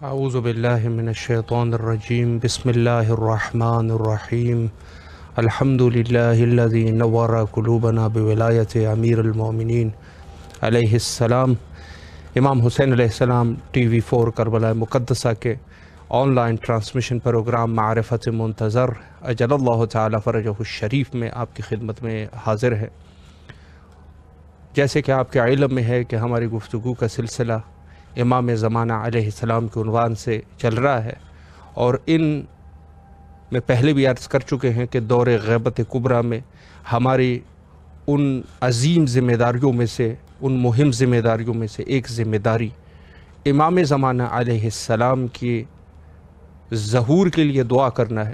اعوذ باللہ من الشیطان الرجیم بسم اللہ الرحمن الرحیم الحمد للہ الذی نور قلوبنا بولایت امیر المومنین علیہ السلام۔ امام حسین علیہ السلام TV4 کربلا مقدسہ کے آن لائن ٹرانسمیشن پروگرام معرفت منتظر اجل اللہ تعالی فرجہ الشریف میں آپ کی خدمت میں حاضر ہے۔ جیسے کہ آپ کے علم میں ہے کہ ہماری گفتگو کا سلسلہ امام زمانہ علیہ السلام کے عنوان سے چل رہا ہے، اور ان میں پہلے بھی عرض کر چکے ہیں کہ دور غیبت کبریٰ میں ہماری ان عظیم ذمہ داریوں میں سے، ان مہم ذمہ داریوں میں سے ایک ذمہ داری امام زمانہ علیہ السلام کی ظہور کے لیے دعا کرنا ہے،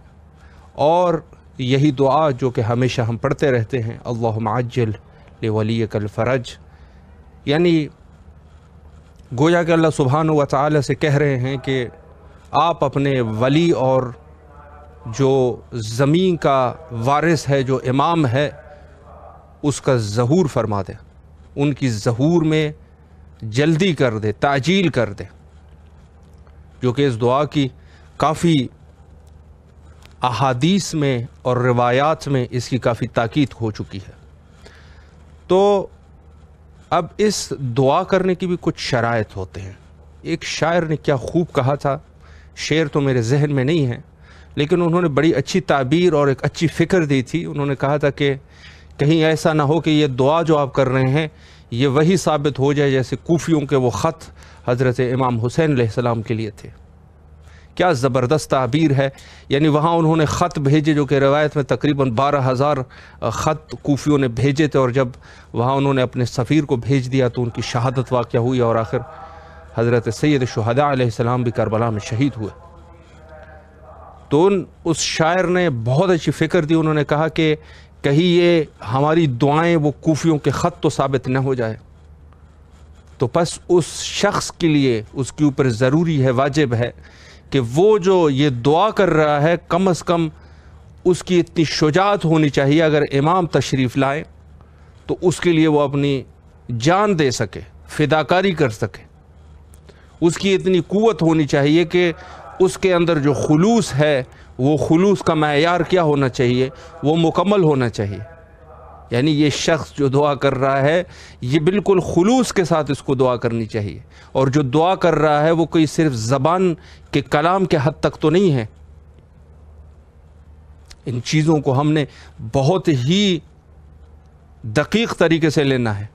اور یہی دعا جو کہ ہمیشہ ہم پڑھتے رہتے ہیں، اللہم عجل لولیک الفرج، یعنی گویا کہ اللہ سبحانہ و تعالی سے کہہ رہے ہیں کہ آپ اپنے ولی اور جو زمین کا وارث ہے، جو امام ہے، اس کا ظہور فرما دے، ان کی ظہور میں جلدی کر دے، تعجیل کر دے، جو کہ اس دعا کی کافی احادیث میں اور روایات میں اس کی کافی تاکید ہو چکی ہے۔ تو اب اس دعا کرنے کی بھی کچھ شرائط ہوتے ہیں۔ ایک شاعر نے کیا خوب کہا تھا، شعر تو میرے ذہن میں نہیں ہے، لیکن انہوں نے بڑی اچھی تعبیر اور ایک اچھی فکر دی تھی۔ انہوں نے کہا تھا کہ کہیں ایسا نہ ہو کہ یہ دعا جو آپ کر رہے ہیں یہ وہی ثابت ہو جائے جیسے کوفیوں کے وہ خط حضرت امام حسین علیہ السلام کے لیے تھے۔ کیا زبردست تعبیر ہے، یعنی وہاں انہوں نے خط بھیجے، جو کہ روایت میں تقریباً 12,000 خط کوفیوں نے بھیجے تھے، اور جب وہاں انہوں نے اپنے سفیر کو بھیج دیا تو ان کی شہادت واقع ہوئی، اور آخر حضرت سید الشہداء علیہ السلام بھی کربلا میں شہید ہوئے۔ تو اس شاعر نے بہت اچھی فکر دی، انہوں نے کہا کہ کہیں یہ ہماری دعائیں وہ کوفیوں کے خط تو ثابت نہ ہو جائے، تو پس اس شخص کے لیے اس کے اوپر ضروری ہے، واجب ہے کہ وہ جو یہ دعا کر رہا ہے کم از کم اس کی اتنی شجاعت ہونی چاہیے، اگر امام تشریف لائیں تو اس کے لیے وہ اپنی جان دے سکے، فداکاری کر سکے، اس کی اتنی قوت ہونی چاہیے کہ اس کے اندر جو خلوص ہے وہ خلوص کا معیار کیا ہونا چاہیے، وہ مکمل ہونا چاہیے۔ یعنی یہ شخص جو دعا کر رہا ہے یہ بالکل خلوص کے ساتھ اس کو دعا کرنی چاہیے، اور جو دعا کر رہا ہے وہ کوئی صرف زبان کے کلام کے حد تک تو نہیں ہے۔ ان چیزوں کو ہم نے بہت ہی دقیق طریقے سے لینا ہے۔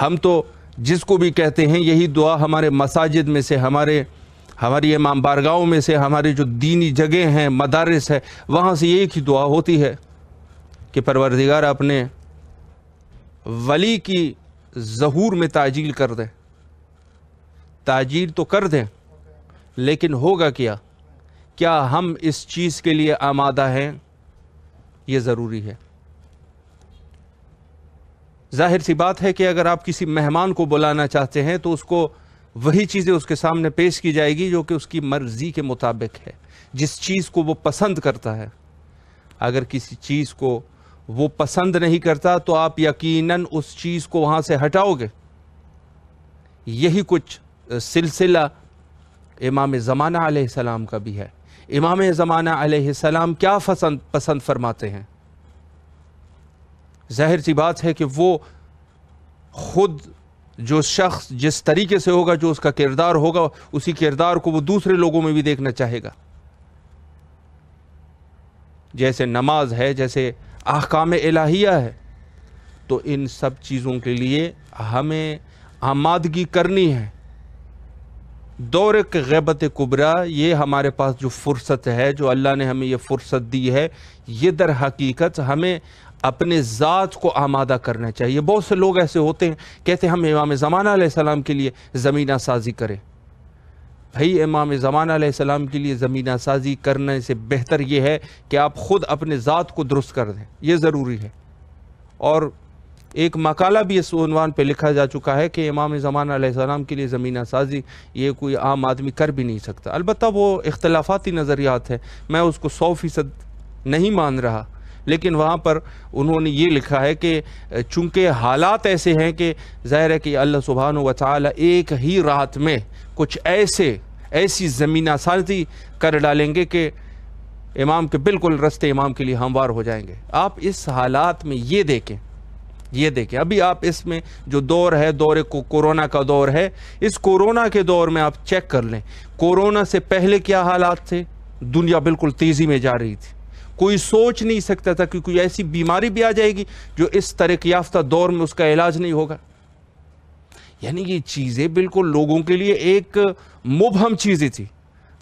ہم تو جس کو بھی کہتے ہیں یہی دعا ہمارے مساجد میں سے، ہماری امام بارگاہوں میں سے، ہماری جو دینی جگہ ہیں، مدارس ہے، وہاں سے ایک ہی دعا ہوتی ہے کہ پروردگار اپنے ولی کی ظہور میں تعجیل کر دیں۔ تعجیل تو کر دیں، لیکن ہوگا کیا ہم اس چیز کے لیے آمادہ ہیں؟ یہ ضروری ہے۔ ظاہر سی بات ہے کہ اگر آپ کسی مہمان کو بلانا چاہتے ہیں تو اس کو وہی چیزیں اس کے سامنے پیش کی جائے گی جو کہ اس کی مرضی کے مطابق ہے، جس چیز کو وہ پسند کرتا ہے۔ اگر کسی چیز کو وہ پسند نہیں کرتا تو آپ یقیناً اس چیز کو وہاں سے ہٹاؤ گے۔ یہی کچھ سلسلہ امام زمانہ علیہ السلام کا بھی ہے۔ امام زمانہ علیہ السلام کیا پسند فرماتے ہیں؟ ظاہر سی بات ہے کہ وہ خود جو شخص جس طریقے سے ہوگا، جو اس کا کردار ہوگا، اسی کردار کو وہ دوسرے لوگوں میں بھی دیکھنا چاہے گا۔ جیسے نماز ہے، جیسے احکام الہیہ ہے، تو ان سب چیزوں کے لیے ہمیں آمادگی کرنی ہے۔ دور غیبت کبریٰ، یہ ہمارے پاس جو فرصت ہے، جو اللہ نے ہمیں یہ فرصت دی ہے، یہ در حقیقت ہمیں اپنے ذات کو آمادہ کرنا چاہیے۔ بہت سے لوگ ایسے ہوتے ہیں، کہتے ہیں ہم امام زمانہ علیہ السلام کے لیے زمینہ سازی کریں۔ بھائی امام زمانہ علیہ السلام کے لیے زمینہ سازی کرنے سے بہتر یہ ہے کہ آپ خود اپنے ذات کو درست کر دیں، یہ ضروری ہے۔ اور ایک مقالہ بھی اس عنوان پہ لکھا جا چکا ہے کہ امام زمانہ علیہ السلام کے لیے زمینہ سازی یہ کوئی عام آدمی کر بھی نہیں سکتا۔ البتہ وہ اختلافاتی نظریات ہے، میں اس کو 100% نہیں مان رہا، لیکن وہاں پر انہوں نے یہ لکھا ہے کہ چونکہ حالات ایسے ہیں کہ ظاہر ہے کہ اللہ سبحانہ و تعالی ایک ہی رات میں کچھ ایسی زمینہ سازی کر ڈالیں گے کہ امام کے بالکل رستے امام کے لیے ہموار ہو جائیں گے۔ آپ اس حالات میں یہ دیکھیں ابھی آپ اس میں جو دور ہے، کورونا کا دور ہے، اس کورونا کے دور میں آپ چیک کر لیں کورونا سے پہلے کیا حالات تھے۔ دنیا بالکل تیزی میں جا رہی تھی، کوئی سوچ نہیں سکتا تھا کہ کوئی ایسی بیماری بھی آ جائے گی جو اس ترقی یافتہ دور میں اس کا علاج نہیں ہوگا۔ یعنی یہ چیزیں بالکل لوگوں کے لیے ایک مبہم چیزیں تھی،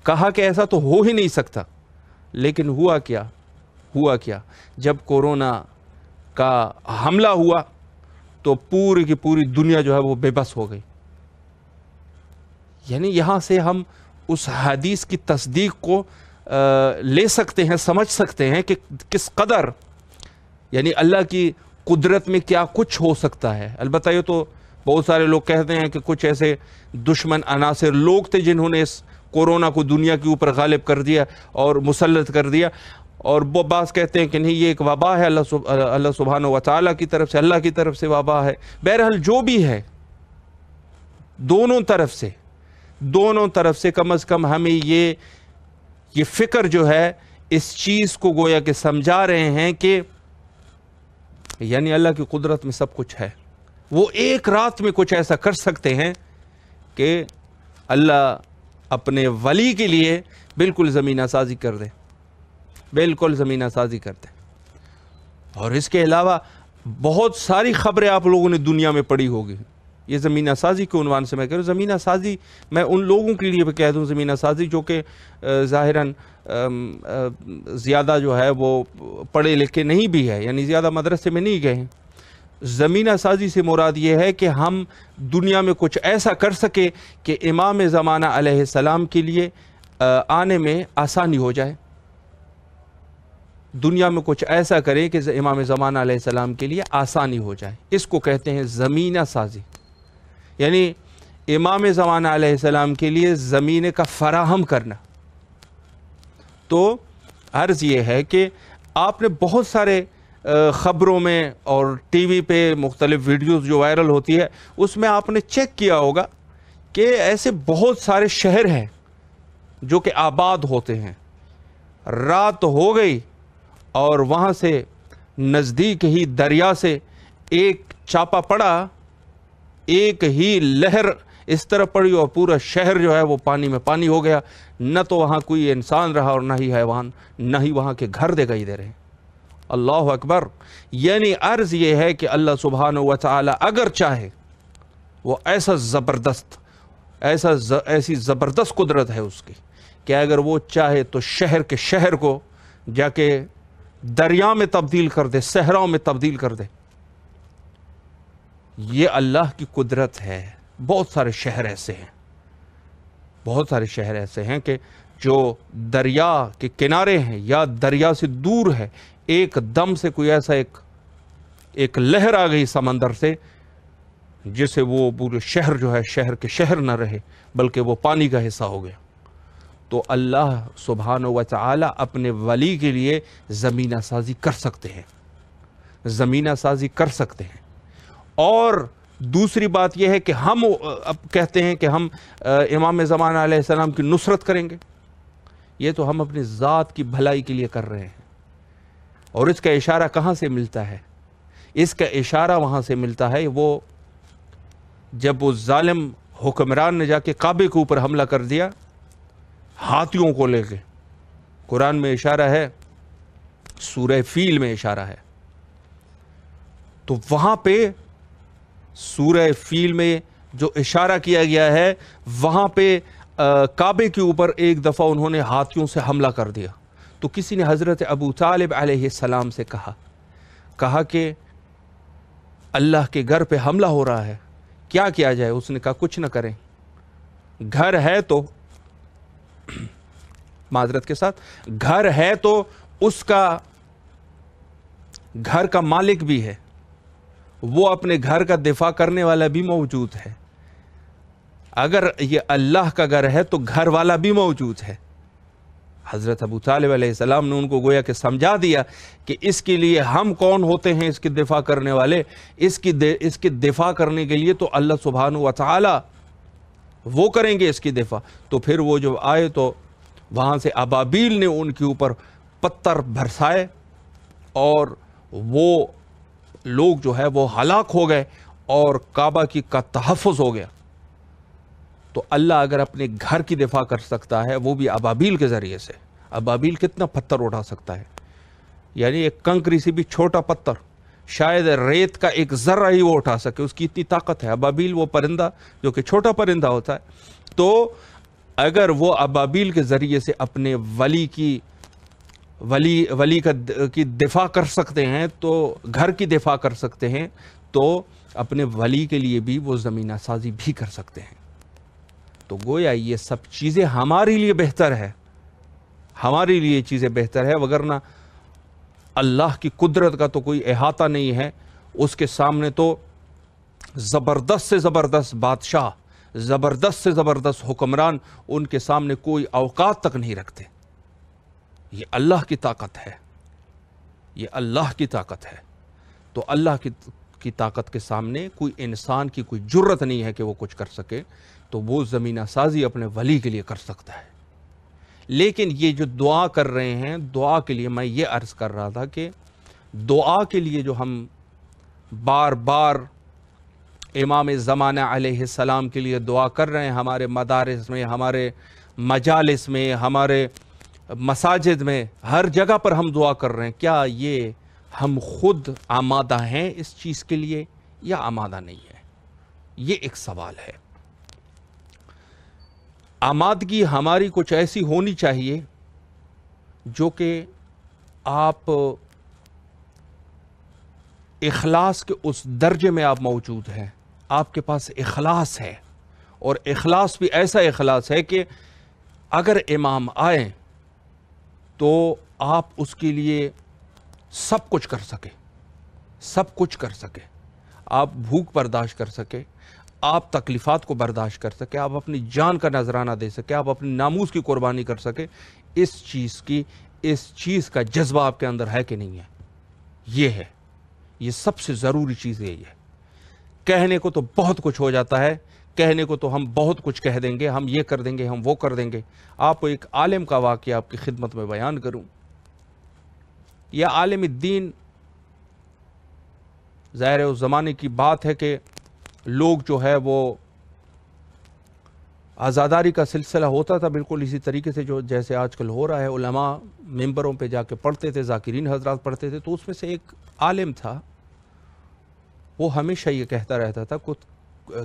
کہا کہ ایسا تو ہو ہی نہیں سکتا، لیکن ہوا کیا جب کورونا کا حملہ ہوا تو پوری کی پوری دنیا جو ہے وہ بے بس ہو گئی۔ یعنی یہاں سے ہم اس حدیث کی تصدیق کو لے سکتے ہیں، سمجھ سکتے ہیں کہ کس قدر یعنی اللہ کی قدرت میں کیا کچھ ہو سکتا ہے۔ البتہ یہ تو بہت سارے لوگ کہتے ہیں کہ کچھ ایسے دشمن عناصر لوگ تھے جنہوں نے اس کورونا کو دنیا کے اوپر غالب کر دیا اور مسلط کر دیا، اور وہ بعض کہتے ہیں کہ نہیں یہ ایک وبا ہے اللہ سبحانہ و تعالیٰ کی طرف سے، اللہ کی طرف سے وبا ہے۔ بہرحال جو بھی ہے، دونوں طرف سے کم از کم ہمیں یہ فکر جو ہے اس چیز کو گویا کہ سمجھا رہے ہیں کہ یعنی اللہ کی قدرت میں سب کچھ ہے، وہ ایک رات میں کچھ ایسا کر سکتے ہیں کہ اللہ اپنے ولی کے لیے بالکل زمینہ سازی کر دے، اور اس کے علاوہ بہت ساری خبریں آپ لوگوں نے دنیا میں پڑھی ہوگی۔ یہ زمینہ سازی کے عنوان سے میں کہہ رہا ہوں، زمینہ سازی میں ان لوگوں کے لیے بھی کہہ دوں، زمینہ سازی جو کہ ظاہراً زیادہ جو ہے وہ پڑھے لکھے نہیں بھی ہے، یعنی زیادہ مدرسے میں نہیں گئے ہیں۔ زمینہ سازی سے مراد یہ ہے کہ ہم دنیا میں کچھ ایسا کر سکے کہ امام زمانہ علیہ السلام کے لیے آنے میں آسانی ہو جائے، دنیا میں کچھ ایسا کرے کہ امام زمانہ علیہ السلام کے لیے آسانی ہو جائے، اس کو کہتے ہیں زمینہ سازی۔ یعنی امام زمانہ علیہ السلام کے لیے زمین کا فراہم کرنا۔ تو عرض یہ ہے کہ آپ نے بہت سارے خبروں میں اور ٹی وی پہ مختلف ویڈیوز جو وائرل ہوتی ہے اس میں آپ نے چیک کیا ہوگا کہ ایسے بہت سارے شہر ہیں جو کہ آباد ہوتے ہیں، رات ہو گئی اور وہاں سے نزدیک ہی دریا سے ایک چاپا پڑا، ایک ہی لہر اس طرح پڑی اور پورا شہر جو ہے وہ پانی میں پانی ہو گیا، نہ تو وہاں کوئی انسان رہا اور نہ ہی حیوان، نہ ہی وہاں کے گھر دکھائی دے رہے۔ اللہ اکبر۔ یعنی عرض یہ ہے کہ اللہ سبحانہ و تعالی اگر چاہے وہ ایسی زبردست قدرت ہے اس کی کہ اگر وہ چاہے تو شہر کے شہر کو جا کے دریا میں تبدیل کر دے، صحراؤں میں تبدیل کر دے۔ یہ اللہ کی قدرت ہے۔ بہت سارے شہر ایسے ہیں کہ جو دریا کے کنارے ہیں یا دریا سے دور ہے، ایک دم سے کوئی ایسا ایک لہر آ گئی سمندر سے جس سے وہ پورے شہر جو ہے شہر کے شہر نہ رہے بلکہ وہ پانی کا حصہ ہو گیا۔ تو اللہ سبحانہ و تعالی اپنے ولی کے لیے زمینہ سازی کر سکتے ہیں۔ اور دوسری بات یہ ہے کہ ہم اب کہتے ہیں کہ ہم امام زمانہ علیہ السلام کی نصرت کریں گے، یہ تو ہم اپنی ذات کی بھلائی کے لیے کر رہے ہیں۔ اور اس کا اشارہ کہاں سے ملتا ہے؟ اس کا اشارہ وہاں سے ملتا ہے وہ جب وہ ظالم حکمران نے جا کے کعبے کے اوپر حملہ کر دیا ہاتھیوں کو لے کے۔ قرآن میں اشارہ ہے، سورہ فیل میں اشارہ ہے، تو وہاں پہ سورہ فیل میں جو اشارہ کیا گیا ہے وہاں پہ کعبے کے اوپر ایک دفعہ انہوں نے ہاتھیوں سے حملہ کر دیا، تو کسی نے حضرت ابو طالب علیہ السلام سے کہا کہ اللہ کے گھر پہ حملہ ہو رہا ہے، کیا کیا جائے؟ اس نے کہا کچھ نہ کریں، گھر ہے تو معذرت کے ساتھ گھر ہے تو اس کا گھر کا مالک بھی ہے، وہ اپنے گھر کا دفاع کرنے والا بھی موجود ہے۔ اگر یہ اللہ کا گھر ہے تو گھر والا بھی موجود ہے۔ حضرت ابو طالب علیہ السلام نے ان کو گویا کہ سمجھا دیا کہ اس کے لیے ہم کون ہوتے ہیں اس کی دفاع کرنے والے، اس کی دفاع کرنے کے لیے تو اللہ سبحانہ و تعالی وہ کریں گے اس کی دفاع۔ تو پھر وہ جو آئے تو وہاں سے ابابیل نے ان کے اوپر پتھر برسائے اور وہ لوگ جو ہے وہ ہلاک ہو گئے اور کعبہ کا تحفظ ہو گیا۔ تو اللہ اگر اپنے گھر کی دفاع کر سکتا ہے وہ بھی ابابیل کے ذریعے سے، ابابیل کتنا پتھر اٹھا سکتا ہے، یعنی ایک کنکری سے بھی چھوٹا پتھر، شاید ریت کا ایک ذرہ ہی وہ اٹھا سکے، اس کی اتنی طاقت ہے۔ ابابیل وہ پرندہ جو کہ چھوٹا پرندہ ہوتا ہے، تو اگر وہ ابابیل کے ذریعے سے اپنے ولی کی دفاع کر سکتے ہیں، تو گھر کی دفاع کر سکتے ہیں، تو اپنے ولی کے لیے بھی وہ زمینہ سازی بھی کر سکتے ہیں۔ تو گویا یہ سب چیزیں ہمارے لیے بہتر ہے، ہمارے لیے چیزیں بہتر ہے، وگرنہ اللہ کی قدرت کا تو کوئی احاطہ نہیں ہے۔ اس کے سامنے تو زبردست سے زبردست بادشاہ، زبردست سے زبردست حکمران، ان کے سامنے کوئی اوقات تک نہیں رکھتے۔ یہ اللہ کی طاقت ہے، یہ اللہ کی طاقت ہے۔ تو اللہ کی طاقت کے سامنے کوئی انسان کی کوئی جرت نہیں ہے کہ وہ کچھ کر سکے، تو وہ زمینہ سازی اپنے ولی کے لیے کر سکتا ہے۔ لیکن یہ جو دعا کر رہے ہیں، دعا کے لیے میں یہ عرض کر رہا تھا کہ دعا کے لیے جو ہم بار بار امام زمانہ علیہ السلام کے لیے دعا کر رہے ہیں، ہمارے مدارس میں، ہمارے مجالس میں، ہمارے مساجد میں، ہر جگہ پر ہم دعا کر رہے ہیں، کیا یہ ہم خود آمادہ ہیں اس چیز کے لیے یا آمادہ نہیں ہے؟ یہ ایک سوال ہے۔ آمادگی ہماری کچھ ایسی ہونی چاہیے جو کہ آپ اخلاص کے اس درجے میں آپ موجود ہیں، آپ کے پاس اخلاص ہے، اور اخلاص بھی ایسا اخلاص ہے کہ اگر امام آئیں تو آپ اس کے لیے سب کچھ کر سکے، سب کچھ کر سکے، آپ بھوک برداشت کر سکے، آپ تکلیفات کو برداشت کر سکے، آپ اپنی جان کا نذرانہ دے سکے، آپ اپنی ناموس کی قربانی کر سکے۔ اس چیز کا جذبہ آپ کے اندر ہے کہ نہیں ہے؟ یہ ہے، یہ سب سے ضروری چیز یہی ہے۔ کہنے کو تو بہت کچھ ہو جاتا ہے، کہنے کو تو ہم بہت کچھ کہہ دیں گے، ہم یہ کر دیں گے، ہم وہ کر دیں گے۔ آپ کو ایک عالم کا واقعہ آپ کی خدمت میں بیان کروں۔ یہ عالم الدین، ظاہر ہے اس زمانے کی بات ہے کہ لوگ جو ہے وہ عزاداری کا سلسلہ ہوتا تھا بالکل اسی طریقے سے جو جیسے آج کل ہو رہا ہے، علماء ممبروں پہ جا کے پڑھتے تھے، ذاکرین حضرات پڑھتے تھے۔ تو اس میں سے ایک عالم تھا، وہ ہمیشہ یہ کہتا رہتا تھا،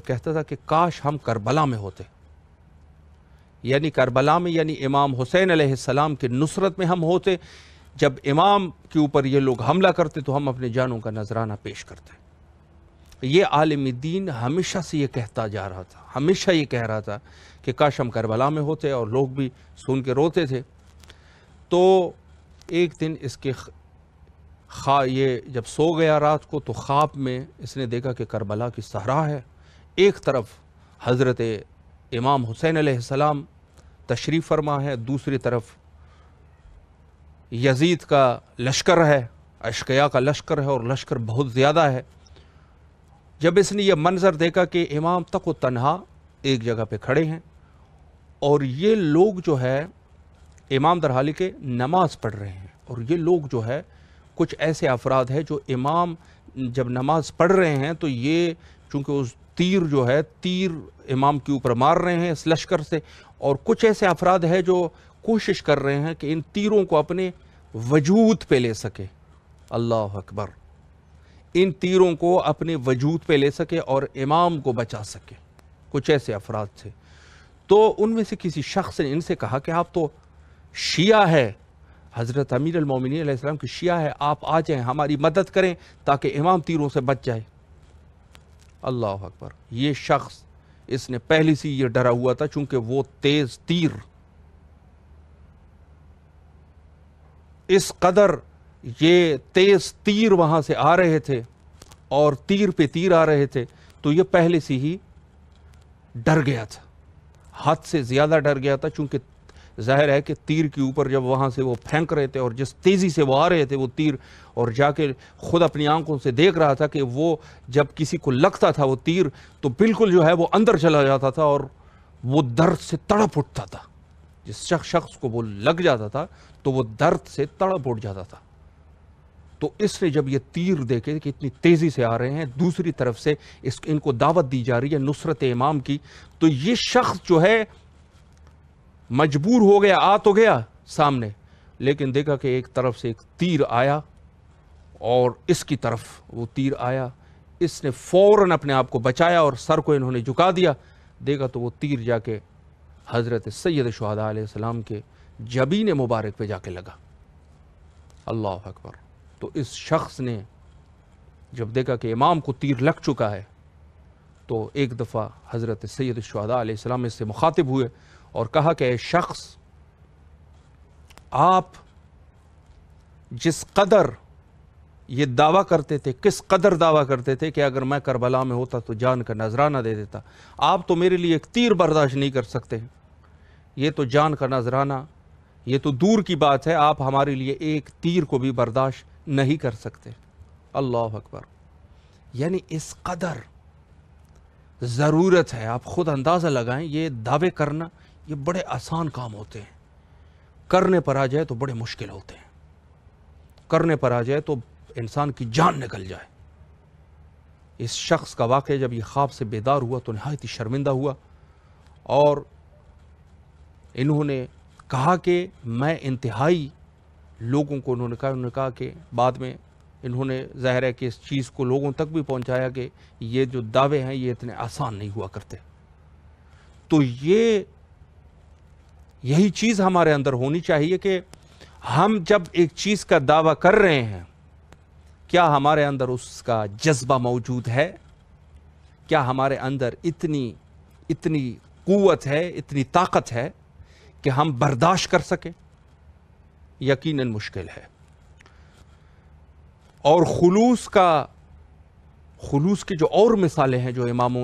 کہتا تھا کہ کاش ہم کربلا میں ہوتے، یعنی کربلا میں، یعنی امام حسین علیہ السلام کے نصرت میں ہم ہوتے۔ جب امام کے اوپر یہ لوگ حملہ کرتے تو ہم اپنے جانوں کا نذرانہ پیش کرتے۔ یہ عالم دین ہمیشہ سے یہ کہتا جا رہا تھا، ہمیشہ یہ کہہ رہا تھا کہ کاش ہم کربلا میں ہوتے، اور لوگ بھی سن کے روتے تھے۔ تو ایک دن اس کے یہ جب سو گیا رات کو تو خواب میں اس نے دیکھا کہ کربلا کی صحرا ہے، ایک طرف حضرت امام حسین علیہ السلام تشریف فرما ہے، دوسری طرف یزید کا لشکر ہے، اشقیاء کا لشکر ہے، اور لشکر بہت زیادہ ہے۔ جب اس نے یہ منظر دیکھا کہ امام تک و تنہا ایک جگہ پہ کھڑے ہیں، اور یہ لوگ جو ہے امام در حالی کے نماز پڑھ رہے ہیں، اور یہ لوگ جو ہے کچھ ایسے افراد ہیں جو امام جب نماز پڑھ رہے ہیں تو یہ چونکہ اس تیر جو ہے تیر امام کے اوپر مار رہے ہیں اس لشکر سے، اور کچھ ایسے افراد ہیں جو کوشش کر رہے ہیں کہ ان تیروں کو اپنے وجود پہ لے سکے۔ اللہ اکبر، ان تیروں کو اپنے وجود پہ لے سکے اور امام کو بچا سکے، کچھ ایسے افراد تھے۔ تو ان میں سے کسی شخص نے ان سے کہا کہ آپ تو شیعہ ہے، حضرت امیر المومنین علیہ السلام کی شیعہ ہے، آپ آ جائیں ہماری مدد کریں تاکہ امام تیروں سے بچ جائے۔ اللہ اکبر، یہ شخص اس نے پہلی سی یہ ڈرا ہوا تھا، چونکہ وہ تیز تیر اس قدر یہ تیز تیر وہاں سے آ رہے تھے اور تیر پہ تیر آ رہے تھے، تو یہ پہلے سے ہی ڈر گیا تھا، حد سے زیادہ ڈر گیا تھا، چونکہ ظاہر ہے کہ تیر کے اوپر جب وہاں سے وہ پھینک رہے تھے اور جس تیزی سے وہ آ رہے تھے وہ تیر، اور جا کے خود اپنی آنکھوں سے دیکھ رہا تھا کہ وہ جب کسی کو لگتا تھا وہ تیر تو بالکل جو ہے وہ اندر چلا جاتا تھا اور وہ درد سے تڑپ اٹھتا تھا. جس شخص کو وہ لگ جاتا تھا تو وہ درد سے تڑپ اٹھ جاتا تھا. تو اس نے جب یہ تیر دیکھے کہ اتنی تیزی سے آ رہے ہیں، دوسری طرف سے ان کو دعوت دی جا رہی ہے نصرت امام کی، تو یہ شخص جو ہے مجبور ہو گیا، آ تو گیا سامنے، لیکن دیکھا کہ ایک طرف سے ایک تیر آیا اور اس کی طرف وہ تیر آیا. اس نے فوراً اپنے آپ کو بچایا اور سر کو انہوں نے جھکا دیا. دیکھا تو وہ تیر جا کے حضرت سید شہداء علیہ السلام کے جبین مبارک پہ جا کے لگا. اللہ اکبر. تو اس شخص نے جب دیکھا کہ امام کو تیر لگ چکا ہے تو ایک دفعہ حضرت سید الشہداء علیہ السلام اس سے مخاطب ہوئے اور کہا کہ اے شخص، آپ جس قدر یہ دعویٰ کرتے تھے، کس قدر دعویٰ کرتے تھے کہ اگر میں کربلا میں ہوتا تو جان کا نذرانہ دے دیتا، آپ تو میرے لیے ایک تیر برداشت نہیں کر سکتے. یہ تو جان کا نذرانہ یہ تو دور کی بات ہے، آپ ہمارے لیے ایک تیر کو بھی برداشت نہیں کر سکتے. اللہ اکبر. یعنی اس قدر ضرورت ہے. آپ خود اندازہ لگائیں، یہ دعوے کرنا یہ بڑے آسان کام ہوتے ہیں، کرنے پر آ جائے تو بڑے مشکل ہوتے ہیں. کرنے پر آ جائے تو انسان کی جان نکل جائے. اس شخص کا واقعہ جب یہ خواب سے بیدار ہوا تو نہایت ہی شرمندہ ہوا اور انہوں نے کہا کہ میں انتہائی لوگوں کو انہوں نے کہا کہ بعد میں انہوں نے ظاہر ہے کہ اس چیز کو لوگوں تک بھی پہنچایا کہ یہ جو دعوے ہیں یہ اتنے آسان نہیں ہوا کرتے. تو یہی چیز ہمارے اندر ہونی چاہیے کہ ہم جب ایک چیز کا دعویٰ کر رہے ہیں، کیا ہمارے اندر اس کا جذبہ موجود ہے؟ کیا ہمارے اندر اتنی قوت ہے، اتنی طاقت ہے کہ ہم برداشت کر سکیں؟ یقیناً مشکل ہے. اور خلوص کی جو اور مثالیں ہیں جو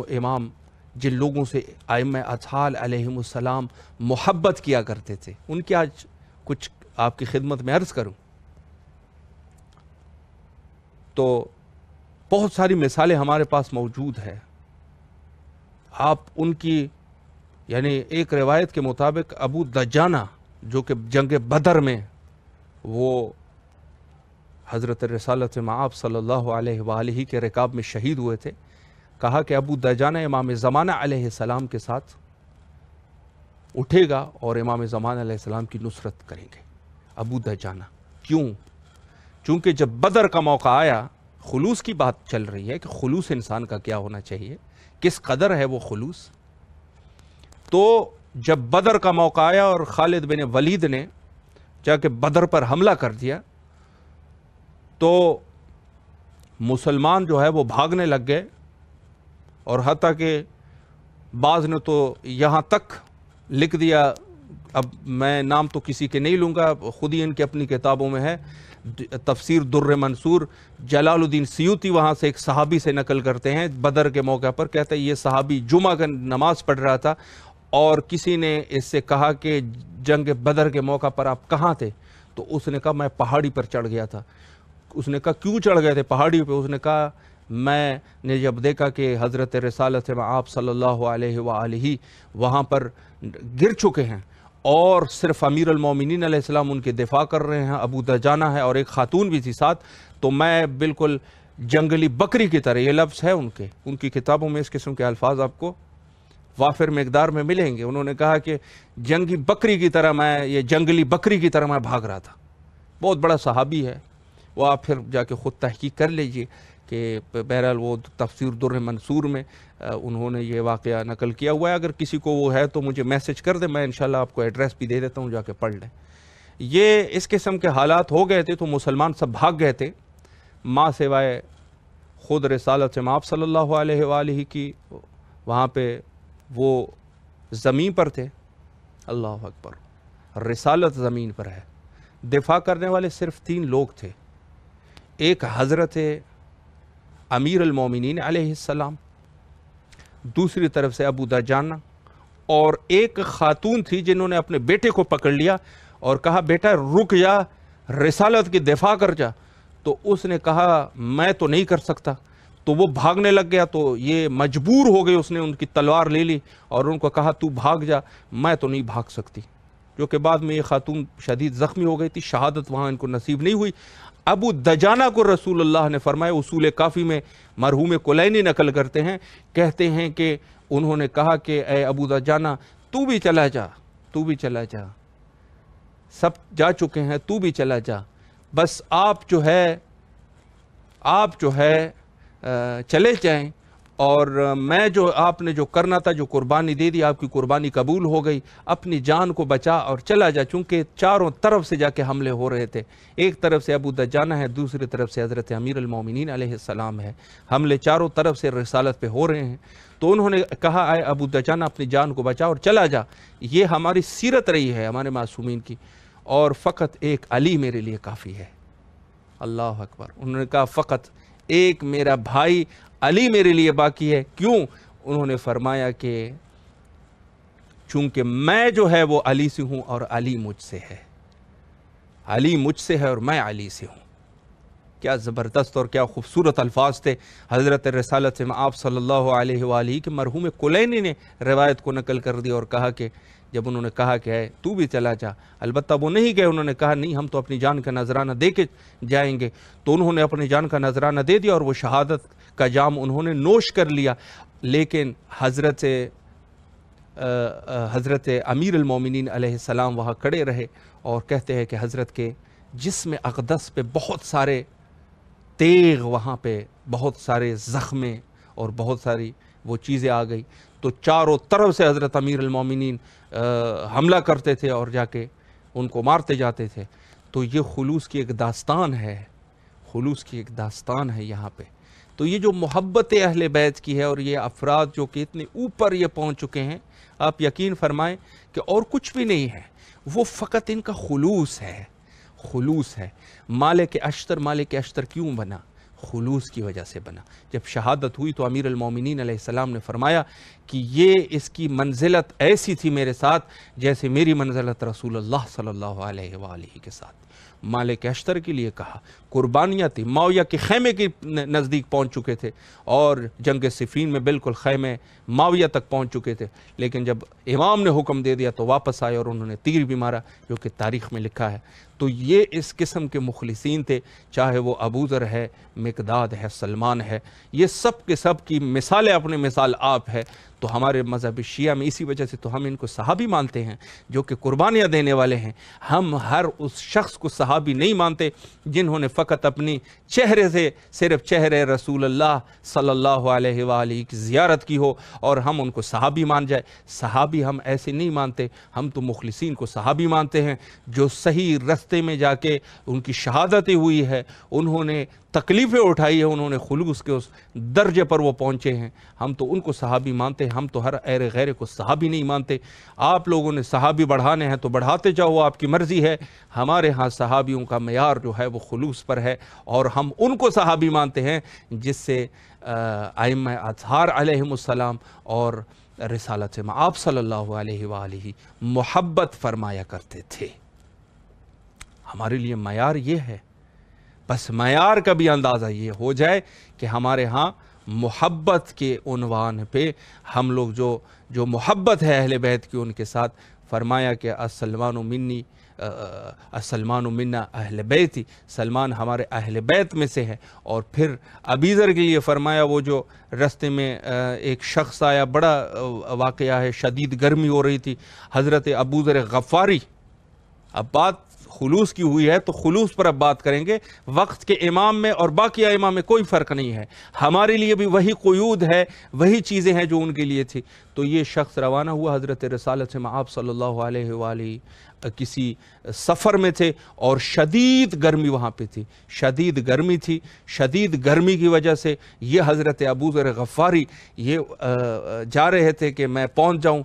امام جن لوگوں سے ائمہ اطہار علیہم السلام محبت کیا کرتے تھے، ان کی آج کچھ آپ کی خدمت میں عرض کروں تو بہت ساری مثالیں ہمارے پاس موجود ہے. آپ ان کی یعنی ایک روایت کے مطابق ابو دجانہ جو کہ جنگ بدر میں وہ حضرت رسالت مآب صلی اللہ علیہ وآلہ کے رکاب میں شہید ہوئے تھے، کہا کہ ابو دجانہ امام زمانہ علیہ السلام کے ساتھ اٹھے گا اور امام زمانہ علیہ السلام کی نصرت کریں گے. ابو دجانہ کیوں؟ چونکہ جب بدر کا موقع آیا، خلوص کی بات چل رہی ہے کہ خلوص انسان کا کیا ہونا چاہیے، کس قدر ہے وہ خلوص. تو جب بدر کا موقع آیا اور خالد بن ولید نے جا کے بدر پر حملہ کر دیا تو مسلمان جو ہے وہ بھاگنے لگ گئے، اور حتیٰ کہ بعض نے تو یہاں تک لکھ دیا، اب میں نام تو کسی کے نہیں لوں گا، خود ہی ان کے اپنی کتابوں میں ہے، تفسیر در منصور جلال الدین سیوطی وہاں سے ایک صحابی سے نقل کرتے ہیں بدر کے موقع پر، کہتے ہیں یہ صحابی جمعہ کا نماز پڑھ رہا تھا اور کسی نے اس سے کہا کہ جنگ بدر کے موقع پر آپ کہاں تھے؟ تو اس نے کہا میں پہاڑی پر چڑھ گیا تھا. اس نے کہا کیوں چڑھ گئے تھے پہاڑی پہ؟ اس نے کہا میں نے جب دیکھا کہ حضرت رسالت مآب صلی اللہ علیہ وآلہ وہاں پر گر چکے ہیں اور صرف امیر المومنین علیہ السلام ان کے دفاع کر رہے ہیں، ابو دجانہ ہے اور ایک خاتون بھی تھی ساتھ، تو میں بالکل جنگلی بکری کی طرح، یہ لفظ ہے ان کی کتابوں میں اس قسم کے الفاظ آپ کو وافر مقدار میں ملیں گے. انہوں نے کہا کہ جنگی بکری کی طرح یہ جنگلی بکری کی طرح میں بھاگ رہا تھا. بہت بڑا صحابی ہے وہ، آپ پھر جا کے خود تحقیق کر لیجئے کہ بہرحال وہ تفسیر در منصور میں انہوں نے یہ واقعہ نقل کیا ہوا ہے. اگر کسی کو وہ ہے تو مجھے میسج کر دیں، میں انشاءاللہ آپ کو ایڈریس بھی دے دیتا ہوں، جا کے پڑھ لیں. یہ اس قسم کے حالات ہو گئے تھے تو مسلمان سب بھاگ گئے تھے، ماں سوائے خود رسالت مآب صلی اللہ علیہ وآلہ کی وہاں پہ وہ زمین پر تھے. اللہ اکبر. رسالت زمین پر ہے. دفاع کرنے والے صرف 3 لوگ تھے. ایک حضرت امیر المومنین علیہ السلام، دوسری طرف سے ابو دجانہ، اور ایک خاتون تھی جنہوں نے اپنے بیٹے کو پکڑ لیا اور کہا بیٹا رک جا، رسالت کی دفاع کر جا. تو اس نے کہا میں تو نہیں کر سکتا. تو وہ بھاگنے لگ گیا. تو یہ مجبور ہو گئے، اس نے ان کی تلوار لے لی اور ان کو کہا تو بھاگ جا، میں تو نہیں بھاگ سکتی. جو کہ بعد میں یہ خاتون شدید زخمی ہو گئی تھی، شہادت وہاں ان کو نصیب نہیں ہوئی. ابو دجانہ کو رسول اللہ نے فرمایا، اصول کافی میں مرحوم کلینی نقل کرتے ہیں، کہتے ہیں کہ انہوں نے کہا کہ اے ابو دجانہ تو بھی چلا جا، تو بھی چلا جا، سب جا چکے ہیں، تو بھی چلا جا، بس آپ جو ہے چلے جائیں اور میں جو آپ نے جو کرنا تھا، جو قربانی دے دی، آپ کی قربانی قبول ہو گئی، اپنی جان کو بچا اور چلا جا. چونکہ چاروں طرف سے جا کے حملے ہو رہے تھے، ایک طرف سے ابو دجانہ ہے، دوسری طرف سے حضرت امیر المومنین علیہ السلام ہے، حملے چاروں طرف سے رسالت پہ ہو رہے ہیں. تو انہوں نے کہا اے ابو دجانہ اپنی جان کو بچا اور چلا جا. یہ ہماری سیرت رہی ہے ہمارے معصومین کی، اور فقط ایک علی میرے لیے کافی ہے. اللہ اکبر. انہوں نے کہا فقط ایک میرا بھائی علی میرے لیے باقی ہے. کیوں؟ انہوں نے فرمایا کہ چونکہ میں جو ہے وہ علی سے ہوں اور علی مجھ سے ہے، علی مجھ سے ہے اور میں علی سے ہوں. کیا زبردست اور کیا خوبصورت الفاظ تھے حضرت رسالت سے آپ صلی اللہ علیہ وآلہ کہ مرحوم کلینی نے روایت کو نقل کر دی اور کہا کہ جب انہوں نے کہا کہ ہے تو بھی چلا جا، البتہ وہ نہیں گئے، انہوں نے کہا نہیں ہم تو اپنی جان کا نذرانہ دے کے جائیں گے. تو انہوں نے اپنی جان کا نذرانہ دے دیا اور وہ شہادت کا جام انہوں نے نوش کر لیا. لیکن حضرت امیر المومنین علیہ السلام وہاں کھڑے رہے اور کہتے ہیں کہ حضرت کے جسم اقدس پہ بہت سارے تیغ، وہاں پہ بہت سارے زخمیں اور بہت ساری وہ چیزیں آ گئی. تو چاروں طرف سے حضرت امیر المومنین حملہ کرتے تھے اور جا کے ان کو مارتے جاتے تھے. تو یہ خلوص کی ایک داستان ہے، خلوص کی ایک داستان ہے یہاں پہ. تو یہ جو محبت اہل بیت کی ہے اور یہ افراد جو کہ اتنے اوپر یہ پہنچ چکے ہیں، آپ یقین فرمائیں کہ اور کچھ بھی نہیں ہے، وہ فقط ان کا خلوص ہے، خلوص ہے. مالک اشتر کیوں بنا؟ خلوص کی وجہ سے بنا. جب شہادت ہوئی تو امیر المومنین علیہ السلام نے فرمایا کہ یہ اس کی منزلت ایسی تھی میرے ساتھ جیسے میری منزلت رسول اللہ صلی اللہ علیہ وآلہ کے ساتھ. مالک اشتر کے لیے کہا، قربانیاں تھی، معاویہ کے خیمے کے نزدیک پہنچ چکے تھے اور جنگ صفین میں بالکل خیمے معاویہ تک پہنچ چکے تھے. لیکن جب امام نے حکم دے دیا تو واپس آئے اور انہوں نے تیر بھی مارا، جو کہ تاریخ میں لکھا ہے. تو یہ اس قسم کے مخلصین تھے، چاہے وہ ابو ذر ہے، مقداد ہے، سلمان ہے، یہ سب کے سب کی مثالیں اپنے مثال آپ ہے. تو ہمارے مذہب شیعہ میں اسی وجہ سے تو ہم ان کو صحابی مانتے ہیں جو کہ قربانیاں دینے والے ہیں. ہم ہر اس شخص کو صحابی نہیں مانتے جنہوں نے فقط اپنی چہرے سے صرف چہرے رسول اللہ صلی اللہ علیہ وآلہ کی زیارت کی ہو اور ہم ان کو صحابی مان جائے. صحابی ہم ایسے نہیں مانتے، ہم تو مخلصین کو صحابی مانتے ہیں جو صحیح رستے میں جا کے ان کی شہادتیں ہوئی ہے، انہوں نے تکلیفیں اٹھائی ہیں، انہوں نے خلوص کے اس درجے پر وہ پہنچے ہیں. ہم تو ان کو صحابی مانتے ہیں، ہم تو ہر غیر کو صحابی نہیں مانتے. آپ لوگوں نے صحابی بڑھانے ہیں تو بڑھاتے جاؤ، آپ کی مرضی ہے. ہمارے ہاں صحابیوں کا معیار جو ہے وہ خلوص پر ہے اور ہم ان کو صحابی مانتے ہیں جس سے ائمہ اطہار علیہم السلام اور رسالت سے آپ صلی اللہ علیہ وآلہ محبت فرمایا کرتے تھے. ہمارے لیے معیار یہ ہے. بس معیار کا بھی اندازہ یہ ہو جائے کہ ہمارے ہاں محبت کے عنوان پہ ہم لوگ جو محبت ہے اہل بیت کی ان کے ساتھ، فرمایا کہ السلمان منا اہل بیتی، سلمان ہمارے اہل بیت میں سے ہے. اور پھر ابی ذر کے لیے فرمایا وہ جو رستے میں ایک شخص آیا، بڑا واقعہ ہے، شدید گرمی ہو رہی تھی، حضرت ابو ذر غفاری. اب بات خلوص کی ہوئی ہے تو خلوص پر اب بات کریں گے. وقت کے امام میں اور باقی ائمہ میں کوئی فرق نہیں ہے، ہمارے لیے بھی وہی قیود ہے، وہی چیزیں ہیں جو ان کے لیے تھی. تو یہ شخص روانہ ہوا حضرت رسالت سے آپ صلی اللہ علیہ وآلہ کسی سفر میں تھے اور شدید گرمی وہاں پہ تھی، شدید گرمی تھی. شدید گرمی کی وجہ سے یہ حضرت ابو ذر غفاری یہ جا رہے تھے کہ میں پہنچ جاؤں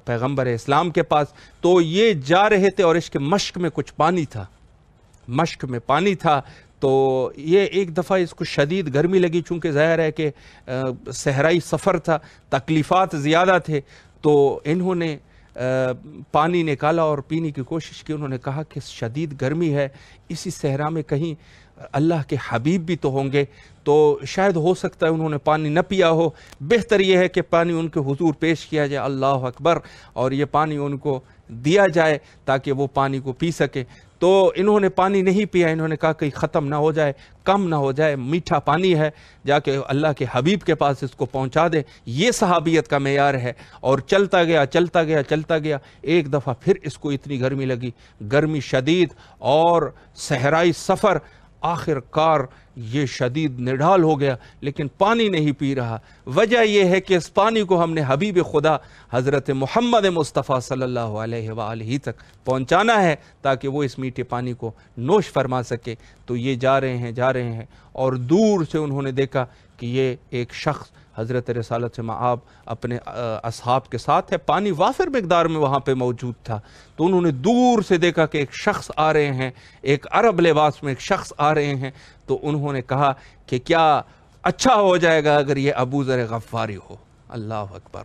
پیغمبر اسلام کے پاس. تو یہ جا رہے تھے اور اس کے مشک میں کچھ پانی تھا، مشک میں پانی تھا. تو یہ ایک دفعہ اس کو شدید گرمی لگی، چونکہ ظاہر ہے کہ صحرائی سفر تھا، تکلیفات زیادہ تھے. تو انہوں نے پانی نکالا اور پینے کی کوشش کی. انہوں نے کہا کہ شدید گرمی ہے, اسی صحرا میں کہیں اللہ کے حبیب بھی تو ہوں گے, تو شاید ہو سکتا ہے انہوں نے پانی نہ پیا ہو, بہتر یہ ہے کہ پانی ان کے حضور پیش کیا جائے, اللہ اکبر, اور یہ پانی ان کو دیا جائے تاکہ وہ پانی کو پی سکے. تو انہوں نے پانی نہیں پیا, انہوں نے کہا کہیں ختم نہ ہو جائے, کم نہ ہو جائے, میٹھا پانی ہے, جا کے اللہ کے حبیب کے پاس اس کو پہنچا دے. یہ صحابیت کا معیار ہے. اور چلتا گیا چلتا گیا چلتا گیا, ایک دفعہ پھر اس کو اتنی گرمی لگی, گرمی شدید اور صحرائی سفر, آخر کار یہ شدید نڈھال ہو گیا, لیکن پانی نہیں پی رہا. وجہ یہ ہے کہ اس پانی کو ہم نے حبیب خدا حضرت محمد مصطفیٰ صلی اللہ علیہ وآلہ تک پہنچانا ہے تاکہ وہ اس میٹھے پانی کو نوش فرما سکے. تو یہ جا رہے ہیں اور دور سے انہوں نے دیکھا کہ یہ ایک شخص حضرت رسالت مآب اپنے اصحاب کے ساتھ ہے. پانی وافر مقدار میں وہاں پہ موجود تھا, تو انہوں نے دور سے دیکھا کہ ایک شخص آ رہے ہیں, ایک عرب لباس میں ایک شخص آ رہے ہیں. تو انہوں نے کہا کہ کیا اچھا ہو جائے گا اگر یہ ابو ذر غفاری ہو. اللہ اکبر,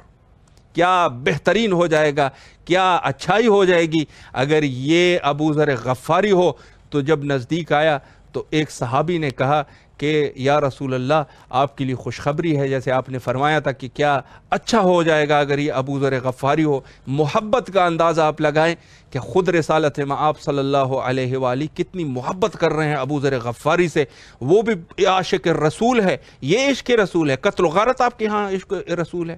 کیا بہترین ہو جائے گا, کیا اچھائی ہو جائے گی اگر یہ ابو ذر غفاری ہو. تو جب نزدیک آیا تو ایک صحابی نے کہا کہ یا رسول اللہ, آپ کے لیے خوشخبری ہے, جیسے آپ نے فرمایا تھا کہ کیا اچھا ہو جائے گا اگر یہ ابو ذر غفاری ہو. محبت کا اندازہ آپ لگائیں کہ خود رسالت مآب صلی اللہ علیہ وآلہ کتنی محبت کر رہے ہیں ابو ذر غفاری سے. وہ بھی عاشق رسول ہے, یہ عشق رسول ہے. قتل و غارت آپ کے ہاں عشق رسول ہے.